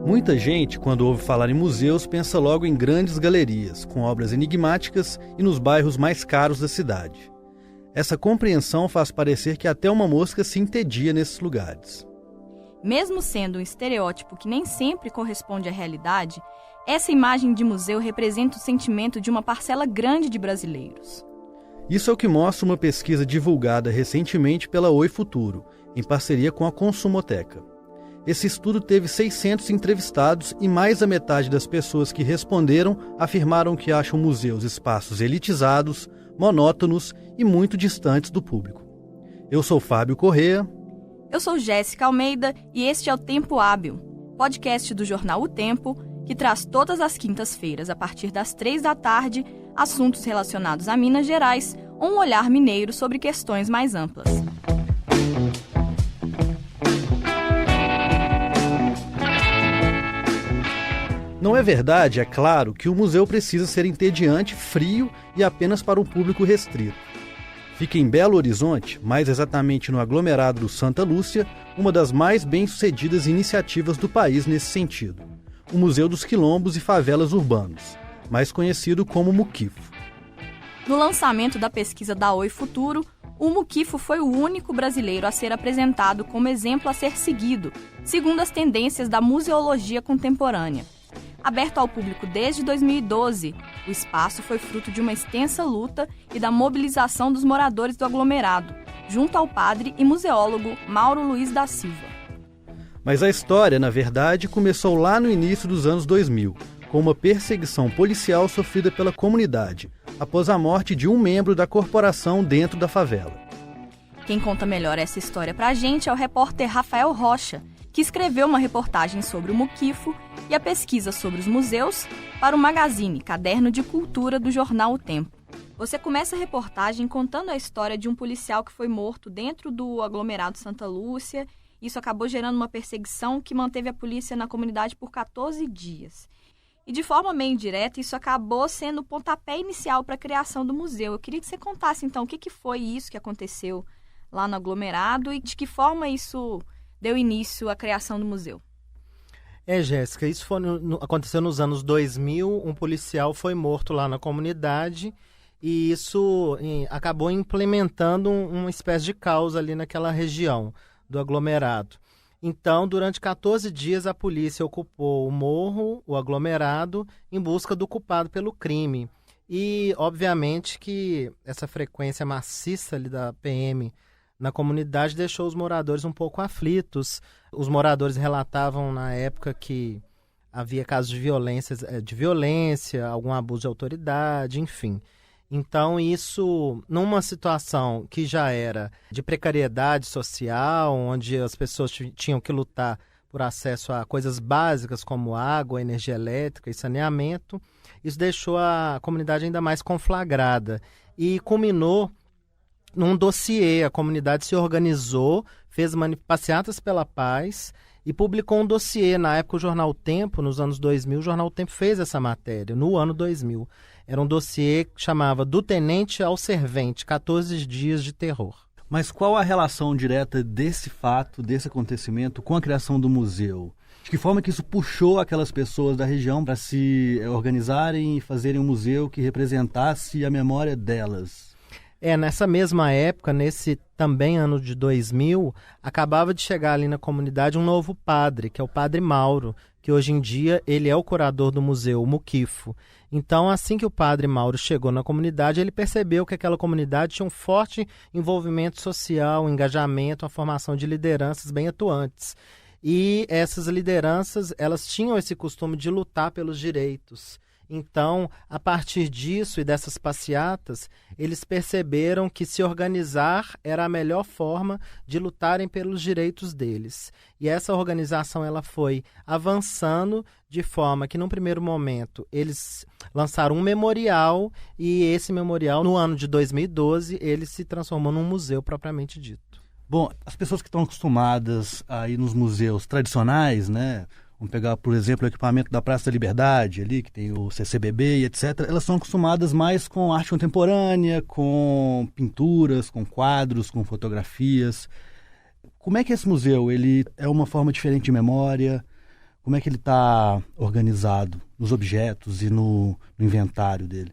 Muita gente, quando ouve falar em museus, pensa logo em grandes galerias, com obras enigmáticas e nos bairros mais caros da cidade. Essa compreensão faz parecer que até uma mosca se entedia nesses lugares. Mesmo sendo um estereótipo que nem sempre corresponde à realidade, essa imagem de museu representa o sentimento de uma parcela grande de brasileiros. Isso é o que mostra uma pesquisa divulgada recentemente pela Oi Futuro, em parceria com a Consumoteca. Esse estudo teve 600 entrevistados e mais da metade das pessoas que responderam afirmaram que acham museus espaços elitizados, monótonos e muito distantes do público. Eu sou Fábio Corrêa. Eu sou Jéssica Almeida e este é o Tempo Hábil, podcast do jornal O Tempo, que traz todas as quintas-feiras, a partir das 3 da tarde, assuntos relacionados a Minas Gerais ou um olhar mineiro sobre questões mais amplas. Não é verdade, é claro, que o museu precisa ser entediante, frio e apenas para um público restrito. Fica em Belo Horizonte, mais exatamente no aglomerado do Santa Lúcia, uma das mais bem-sucedidas iniciativas do país nesse sentido. O Museu dos Quilombos e Favelas Urbanos, mais conhecido como Muquifo. No lançamento da pesquisa da Oi Futuro, o Muquifo foi o único brasileiro a ser apresentado como exemplo a ser seguido, segundo as tendências da museologia contemporânea. Aberto ao público desde 2012, o espaço foi fruto de uma extensa luta e da mobilização dos moradores do aglomerado, junto ao padre e museólogo Mauro Luiz da Silva. Mas a história, na verdade, começou lá no início dos anos 2000, com uma perseguição policial sofrida pela comunidade, após a morte de um membro da corporação dentro da favela. Quem conta melhor essa história pra gente é o repórter Rafael Rocha, que escreveu uma reportagem sobre o Muquifo e a pesquisa sobre os museus para o Magazine, Caderno de Cultura do jornal O Tempo. Você começa a reportagem contando a história de um policial que foi morto dentro do aglomerado Santa Lúcia. Isso acabou gerando uma perseguição que manteve a polícia na comunidade por 14 dias. E de forma meio indireta, isso acabou sendo o pontapé inicial para a criação do museu. Eu queria que você contasse, então, o que foi isso que aconteceu lá no aglomerado e de que forma isso deu início à criação do museu. Jéssica, isso aconteceu nos anos 2000, um policial foi morto lá na comunidade e isso acabou implementando uma espécie de caos ali naquela região do aglomerado. Então, durante 14 dias, a polícia ocupou o morro, o aglomerado, em busca do culpado pelo crime. E, obviamente, que essa frequência maciça ali da PM na comunidade deixou os moradores um pouco aflitos. Os moradores relatavam na época que havia casos de violência, algum abuso de autoridade, enfim. Então isso, numa situação que já era de precariedade social, onde as pessoas tinham que lutar por acesso a coisas básicas como água, energia elétrica e saneamento, isso deixou a comunidade ainda mais conflagrada e culminou num dossiê. A comunidade se organizou, fez passeatas pela paz e publicou um dossiê. Na época, o Jornal Tempo, nos anos 2000, o Jornal Tempo fez essa matéria, no ano 2000. Era um dossiê que chamava Do Tenente ao Servente, 14 dias de terror. Mas qual a relação direta desse fato, desse acontecimento, com a criação do museu? De que forma que isso puxou aquelas pessoas da região para se organizarem e fazerem um museu que representasse a memória delas? Nessa mesma época, nesse também ano de 2000, acabava de chegar ali na comunidade um novo padre, que é o Padre Mauro, que hoje em dia ele é o curador do museu Muquifo. Então, assim que o Padre Mauro chegou na comunidade, ele percebeu que aquela comunidade tinha um forte envolvimento social, engajamento, a formação de lideranças bem atuantes. E essas lideranças, elas tinham esse costume de lutar pelos direitos. Então, a partir disso e dessas passeatas, eles perceberam que se organizar era a melhor forma de lutarem pelos direitos deles. E essa organização ela foi avançando de forma que, num primeiro momento, eles lançaram um memorial e esse memorial, no ano de 2012, ele se transformou num museu propriamente dito. Bom, as pessoas que estão acostumadas a ir nos museus tradicionais, né? Vamos pegar, por exemplo, o equipamento da Praça da Liberdade, ali, que tem o CCBB e etc. Elas são acostumadas mais com arte contemporânea, com pinturas, com quadros, com fotografias. Como é que esse museu ele é uma forma diferente de memória? Como é que ele está organizado nos objetos e no inventário dele?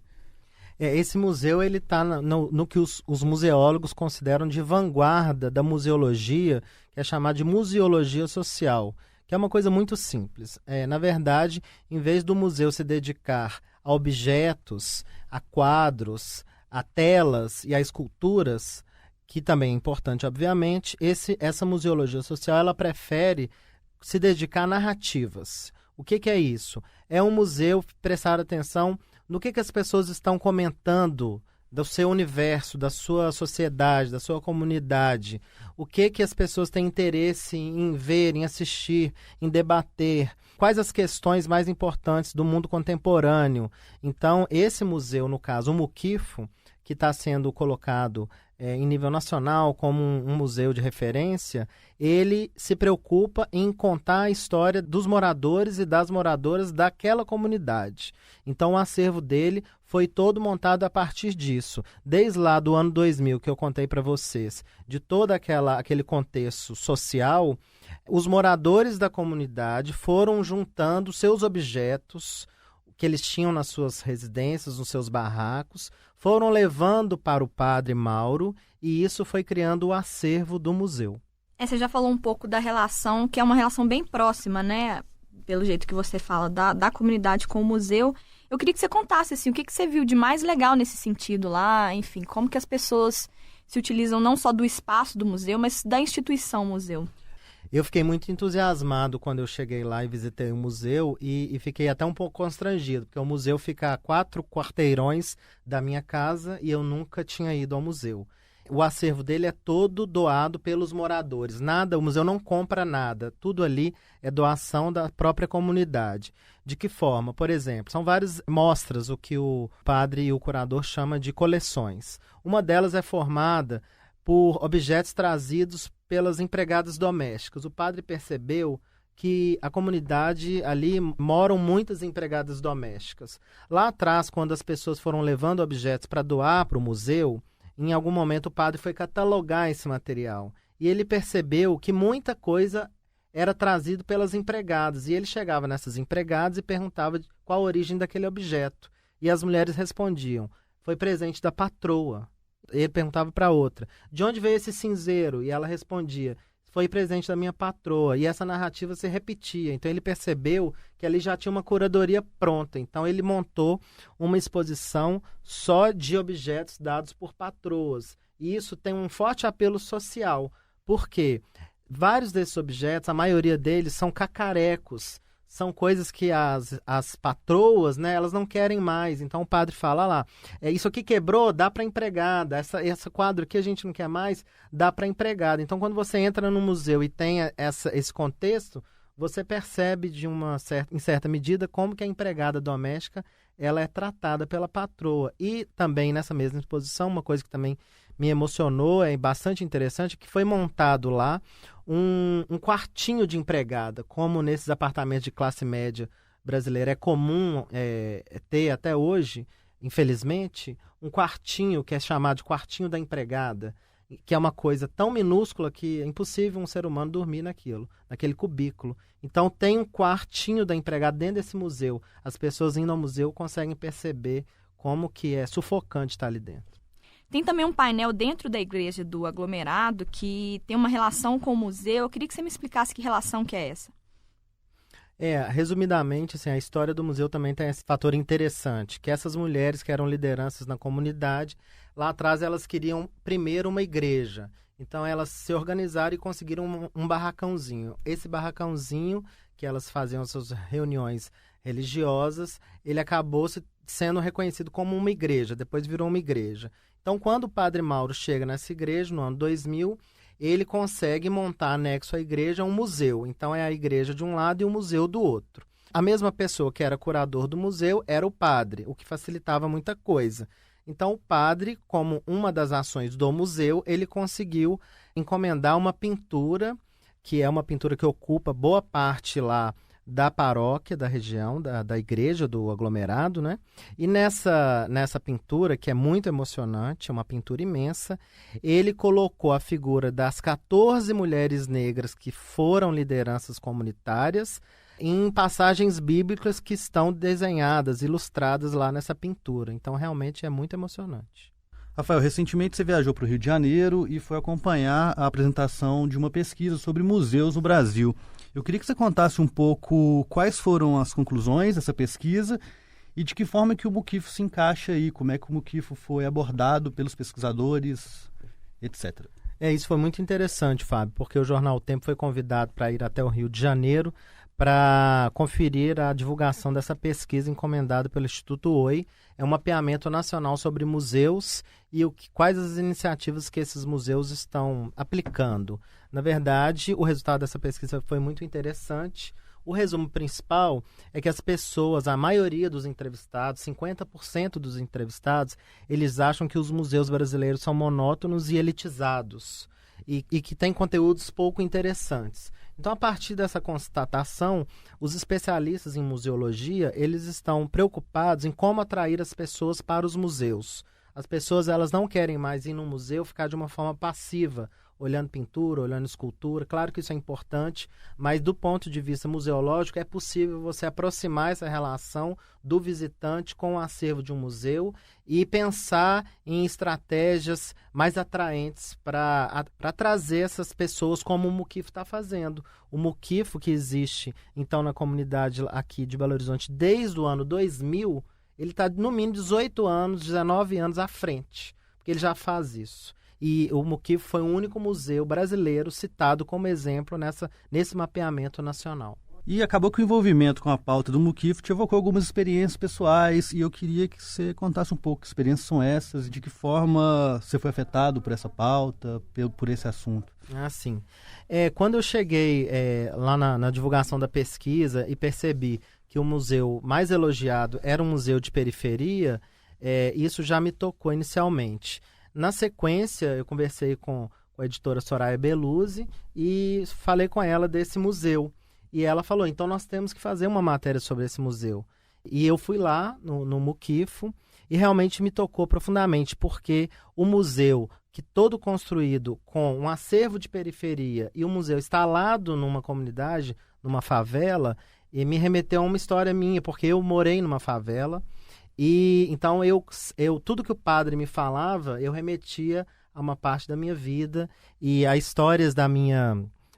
Esse museu ele está no que os museólogos consideram de vanguarda da museologia, que é chamada de museologia social, que é uma coisa muito simples. Na verdade, em vez do museu se dedicar a objetos, a quadros, a telas e a esculturas, que também é importante, obviamente, essa museologia social ela prefere se dedicar a narrativas. O que é isso? É um museu prestar atenção no que as pessoas estão comentando do seu universo, da sua sociedade, da sua comunidade. O que as pessoas têm interesse em ver, em assistir, em debater. Quais as questões mais importantes do mundo contemporâneo. Então, esse museu, no caso, o Muquifo, que está sendo colocado em nível nacional como um museu de referência, ele se preocupa em contar a história dos moradores e das moradoras daquela comunidade. Então o acervo dele foi todo montado a partir disso. Desde lá do ano 2000, que eu contei para vocês, de todo aquele contexto social, os moradores da comunidade foram juntando seus objetos que eles tinham nas suas residências, nos seus barracos, foram levando para o Padre Mauro e isso foi criando o acervo do museu. Você já falou um pouco da relação, que é uma relação bem próxima, né? Pelo jeito que você fala, da comunidade com o museu. Eu queria que você contasse, assim, o que você viu de mais legal nesse sentido lá, enfim, como que as pessoas se utilizam não só do espaço do museu, mas da instituição museu. Eu fiquei muito entusiasmado quando eu cheguei lá e visitei o museu e fiquei até um pouco constrangido, porque o museu fica a 4 quarteirões da minha casa e eu nunca tinha ido ao museu. O acervo dele é todo doado pelos moradores. O museu não compra nada, tudo ali é doação da própria comunidade. De que forma? Por exemplo, são várias mostras, o que o padre e o curador chamam de coleções. Uma delas é formada por objetos trazidos pelas empregadas domésticas. O padre percebeu que a comunidade ali moram muitas empregadas domésticas. Lá atrás, quando as pessoas foram levando objetos para doar para o museu, em algum momento o padre foi catalogar esse material. E ele percebeu que muita coisa era trazido pelas empregadas. E ele chegava nessas empregadas e perguntava qual a origem daquele objeto. E as mulheres respondiam, foi presente da patroa. Ele perguntava para outra, de onde veio esse cinzeiro? E ela respondia, foi presente da minha patroa. E essa narrativa se repetia. Então ele percebeu que ali já tinha uma curadoria pronta. Então ele montou uma exposição só de objetos dados por patroas. E isso tem um forte apelo social. Por quê? Vários desses objetos, a maioria deles são cacarecos. São coisas que as patroas, né, elas não querem mais. Então o padre fala lá, isso aqui quebrou, dá para empregada. Esse quadro aqui a gente não quer mais, dá para empregada. Então quando você entra no museu e tem esse contexto, você percebe em certa medida como que a empregada doméstica ela é tratada pela patroa. E também nessa mesma exposição, uma coisa que também me emocionou, é bastante interessante, que foi montado lá um quartinho de empregada, como nesses apartamentos de classe média brasileira é comum ter até hoje, infelizmente, um quartinho que é chamado de quartinho da empregada, que é uma coisa tão minúscula que é impossível um ser humano dormir naquele cubículo. Então tem um quartinho da empregada dentro desse museu. As pessoas indo ao museu conseguem perceber como que é sufocante estar ali dentro. Tem também um painel dentro da igreja do aglomerado que tem uma relação com o museu. Eu queria que você me explicasse que relação que é essa. Resumidamente, assim, a história do museu também tem esse fator interessante, que essas mulheres que eram lideranças na comunidade, lá atrás elas queriam primeiro uma igreja. Então elas se organizaram e conseguiram um barracãozinho. Esse barracãozinho, que elas faziam as suas reuniões religiosas, ele acabou sendo reconhecido como uma igreja, depois virou uma igreja. Então, quando o Padre Mauro chega nessa igreja, no ano 2000, ele consegue montar anexo à igreja um museu. Então, é a igreja de um lado e o museu do outro. A mesma pessoa que era curador do museu era o padre, o que facilitava muita coisa. Então, o padre, como uma das ações do museu, ele conseguiu encomendar uma pintura, que é uma pintura que ocupa boa parte lá da paróquia, da região, da igreja, do aglomerado, né? E nessa pintura, que é muito emocionante, é uma pintura imensa, ele colocou a figura das 14 mulheres negras que foram lideranças comunitárias em passagens bíblicas que estão desenhadas, ilustradas lá nessa pintura. Então, realmente é muito emocionante. Rafael, recentemente você viajou para o Rio de Janeiro e foi acompanhar a apresentação de uma pesquisa sobre museus no Brasil. Eu queria que você contasse um pouco quais foram as conclusões dessa pesquisa e de que forma que o Muquifo se encaixa aí, como é que o Muquifo foi abordado pelos pesquisadores, etc. Isso foi muito interessante, Fábio, porque o Jornal O Tempo foi convidado para ir até o Rio de Janeiro para conferir a divulgação dessa pesquisa encomendada pelo Instituto Oi. É um mapeamento nacional sobre museus e quais as iniciativas que esses museus estão aplicando. Na verdade, o resultado dessa pesquisa foi muito interessante. O resumo principal é que as pessoas, a maioria dos entrevistados, 50% dos entrevistados, eles acham que os museus brasileiros são monótonos e elitizados e que têm conteúdos pouco interessantes. Então, a partir dessa constatação, os especialistas em museologia, eles estão preocupados em como atrair as pessoas para os museus. As pessoas, elas não querem mais ir no museu ficar de uma forma passiva, olhando pintura, olhando escultura. Claro que isso é importante, mas do ponto de vista museológico é possível você aproximar essa relação do visitante com o acervo de um museu e pensar em estratégias mais atraentes para trazer essas pessoas como o Muquifo está fazendo. O Muquifo, que existe então na comunidade aqui de Belo Horizonte desde o ano 2000, ele está no mínimo 18 anos, 19 anos à frente, porque ele já faz isso. E o Muquifo foi o único museu brasileiro citado como exemplo nesse mapeamento nacional. E acabou que o envolvimento com a pauta do Muquifo te evocou algumas experiências pessoais e eu queria que você contasse um pouco que experiências são essas e de que forma você foi afetado por essa pauta, por esse assunto. Sim. Quando eu cheguei lá na divulgação da pesquisa e percebi que o museu mais elogiado era um museu de periferia, isso já me tocou inicialmente. Na sequência, eu conversei com a editora Soraya Beluzzi e falei com ela desse museu. E ela falou, então nós temos que fazer uma matéria sobre esse museu. E eu fui lá no Muquifo e realmente me tocou profundamente, porque o museu, que todo construído com um acervo de periferia e o museu instalado numa comunidade, numa favela, e me remeteu a uma história minha, porque eu morei numa favela. E então eu tudo que o padre me falava, eu remetia a uma parte da minha vida e a histórias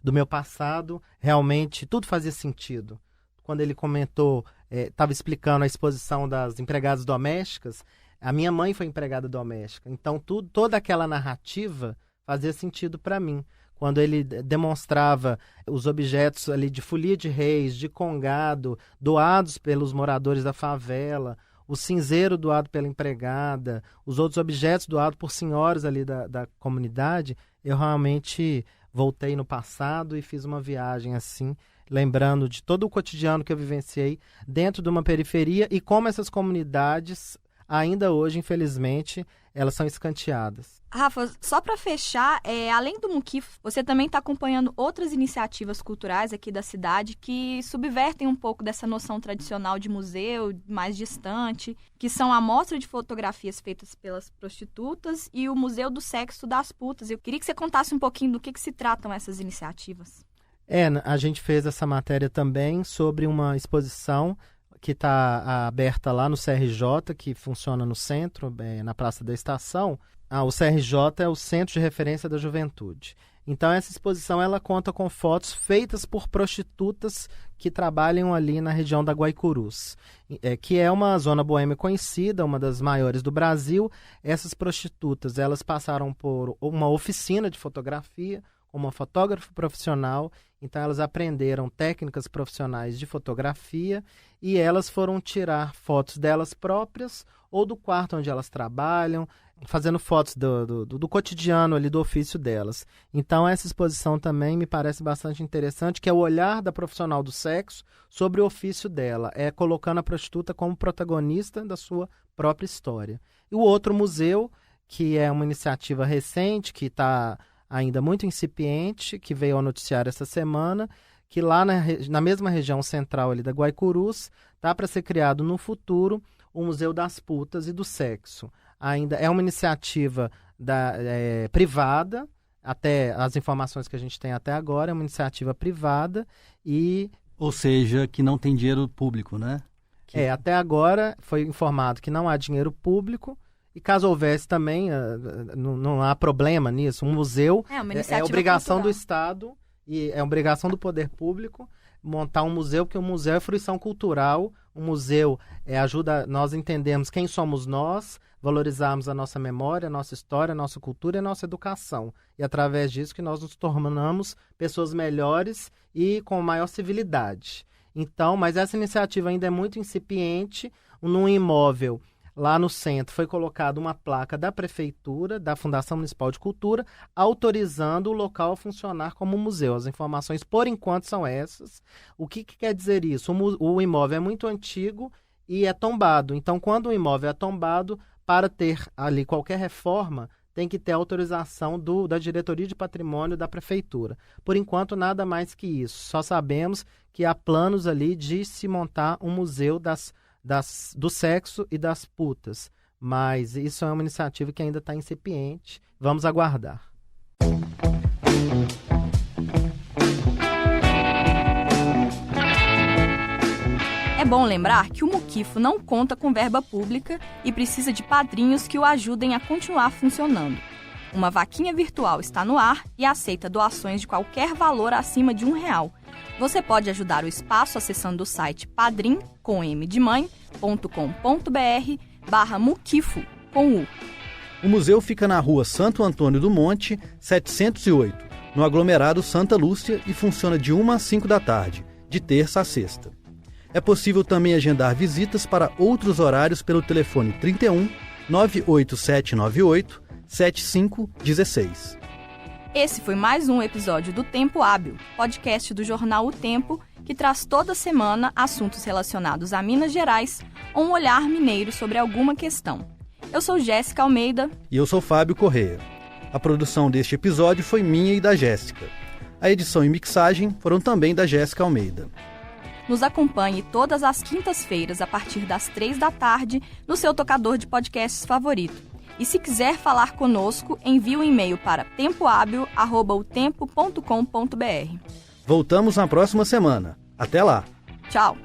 do meu passado, realmente tudo fazia sentido. Quando ele comentou, estava explicando a exposição das empregadas domésticas, a minha mãe foi empregada doméstica, então toda aquela narrativa fazia sentido para mim. Quando ele demonstrava os objetos ali de folia de reis, de congado, doados pelos moradores da favela, o cinzeiro doado pela empregada, os outros objetos doados por senhoras ali da comunidade, eu realmente voltei no passado e fiz uma viagem assim, lembrando de todo o cotidiano que eu vivenciei dentro de uma periferia e como essas comunidades, ainda hoje, infelizmente, elas são escanteadas. Rafa, só para fechar, além do Muquifo, você também está acompanhando outras iniciativas culturais aqui da cidade que subvertem um pouco dessa noção tradicional de museu, mais distante, que são a mostra de fotografias feitas pelas prostitutas e o Museu do Sexo das Putas. Eu queria que você contasse um pouquinho do que se tratam essas iniciativas. A gente fez essa matéria também sobre uma exposição que está aberta lá no CRJ, que funciona no centro, na Praça da Estação. O CRJ é o Centro de Referência da Juventude. Então, essa exposição ela conta com fotos feitas por prostitutas que trabalham ali na região da Guaicurus, que é uma zona boêmia conhecida, uma das maiores do Brasil. Essas prostitutas elas passaram por uma oficina de fotografia, uma fotógrafa profissional, então elas aprenderam técnicas profissionais de fotografia e elas foram tirar fotos delas próprias ou do quarto onde elas trabalham, fazendo fotos do cotidiano ali, do ofício delas. Então essa exposição também me parece bastante interessante, que é o olhar da profissional do sexo sobre o ofício dela, colocando a prostituta como protagonista da sua própria história. E o outro museu, que é uma iniciativa recente, que está ainda muito incipiente, que veio ao noticiário essa semana, que lá na mesma região central ali da Guaicurus, está para ser criado no futuro o Museu das Putas e do Sexo. Ainda é uma iniciativa privada, até as informações que a gente tem até agora, é uma iniciativa privada e Ou seja, que não tem dinheiro público, né? Até agora foi informado que não há dinheiro público e caso houvesse também, não há problema nisso. Um museu é obrigação do Estado e é obrigação do poder público montar um museu, porque o museu é fruição cultural, o museu ajuda nós a entendermos quem somos nós, valorizarmos a nossa memória, a nossa história, a nossa cultura e a nossa educação. E através disso que nós nos tornamos pessoas melhores e com maior civilidade. Então, mas essa iniciativa ainda é muito incipiente. Num imóvel lá no centro foi colocada uma placa da Prefeitura, da Fundação Municipal de Cultura, autorizando o local a funcionar como museu. As informações, por enquanto, são essas. O que quer dizer isso? O imóvel é muito antigo e é tombado. Então, quando o imóvel é tombado, para ter ali qualquer reforma, tem que ter autorização da Diretoria de Patrimônio da Prefeitura. Por enquanto, nada mais que isso. Só sabemos que há planos ali de se montar um museu do sexo e das putas. Mas isso é uma iniciativa que ainda está incipiente. Vamos aguardar. É bom lembrar que o Muquifo não conta com verba pública e precisa de padrinhos que o ajudem a continuar funcionando. Uma vaquinha virtual está no ar e aceita doações de qualquer valor acima de R$1. Você pode ajudar o espaço acessando o site padrim.com.br/Muquifo, com U. O museu fica na rua Santo Antônio do Monte, 708, no aglomerado Santa Lúcia e funciona de 1 às 5 da tarde, de terça a sexta. É possível também agendar visitas para outros horários pelo telefone 31 98798 7516. Esse foi mais um episódio do Tempo Hábil, podcast do jornal O Tempo, que traz toda semana assuntos relacionados a Minas Gerais ou um olhar mineiro sobre alguma questão. Eu sou Jéssica Almeida. E eu sou Fábio Correia. A produção deste episódio foi minha e da Jéssica. A edição e mixagem foram também da Jéssica Almeida. Nos acompanhe todas as quintas-feiras a partir das 3 da tarde no seu tocador de podcasts favorito. E se quiser falar conosco, envie um e-mail para tempohabil@otempo.com.br. Voltamos na próxima semana. Até lá! Tchau!